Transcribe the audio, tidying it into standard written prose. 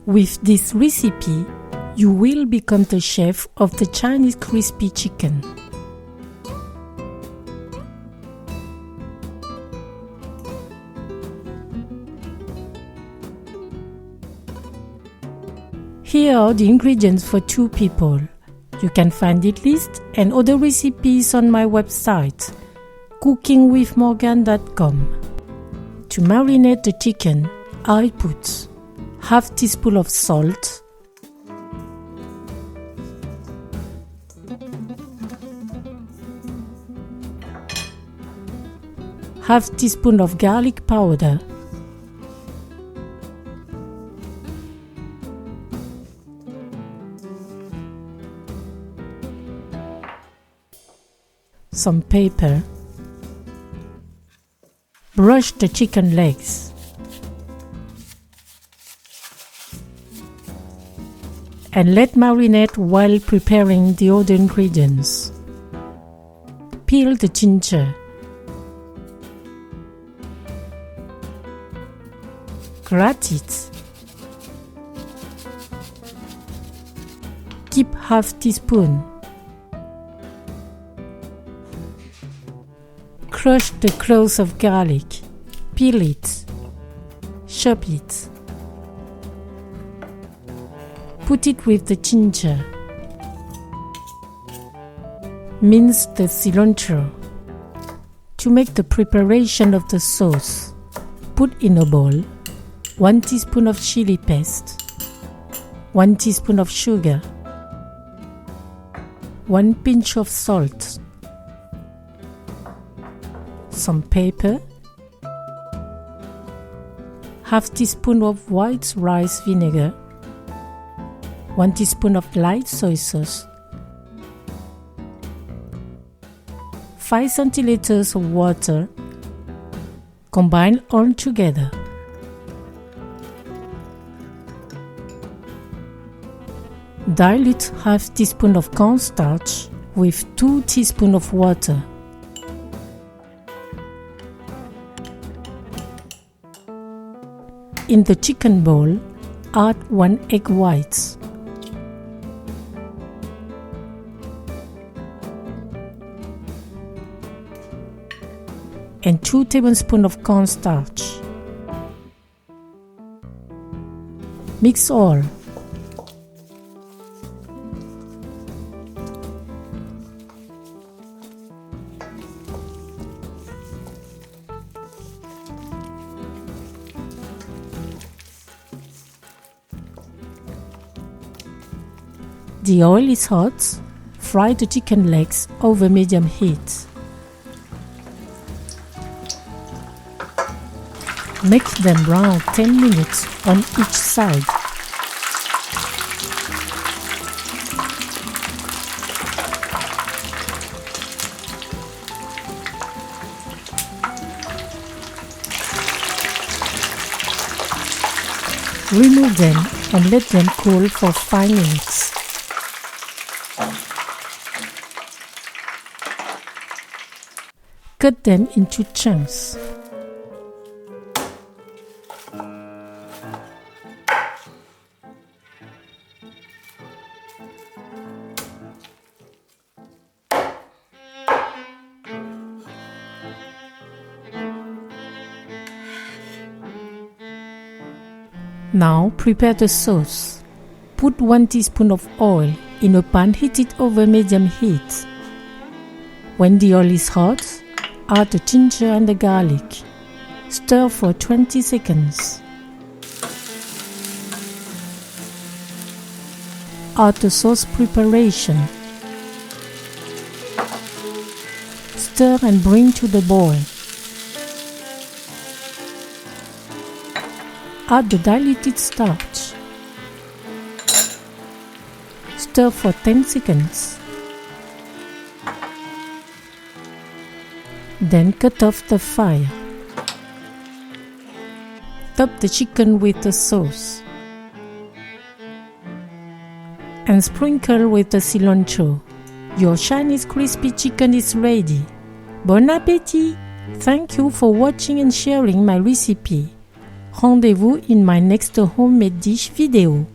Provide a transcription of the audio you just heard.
With this recipe, you will become the chef of the Chinese crispy chicken. Here are the ingredients for 2 people. You can find the list and other recipes on my website, cookingwithmorgane.com. To marinate the chicken, I put half teaspoon of salt, half teaspoon of garlic powder, some pepper. Brush the chicken legs and let marinate while preparing the other ingredients. Peel the ginger, grate it, keep half teaspoon. Crush the cloves of garlic, peel it, chop it. Put it with the ginger. Mince the cilantro. To make the preparation of the sauce, put in a bowl 1 teaspoon of chili paste, 1 teaspoon of sugar, 1 pinch of salt, some pepper, half teaspoon of white rice vinegar, 1 teaspoon of light soy sauce, 5 centiliters of water. Combine all together. Dilute half teaspoon of cornstarch with 2 teaspoons of water. In the chicken bowl, add 1 egg white. And 2 tablespoons of cornstarch. Mix all. The oil is hot. Fry the chicken legs over medium heat. Make them brown 10 minutes on each side. Remove them and let them cool for 5 minutes. Cut them into chunks. Now prepare the sauce. Put 1 teaspoon of oil in a pan heated over medium heat. When the oil is hot, add the ginger and the garlic. Stir for 20 seconds. Add the sauce preparation. Stir and bring to the boil. Add the diluted starch. Stir for 10 seconds. Then cut off the fire. Top the chicken with the sauce. And sprinkle with the cilantro. Your Chinese crispy chicken is ready. Bon appétit! Thank you for watching and sharing my recipe. Rendez-vous in my next homemade dish video.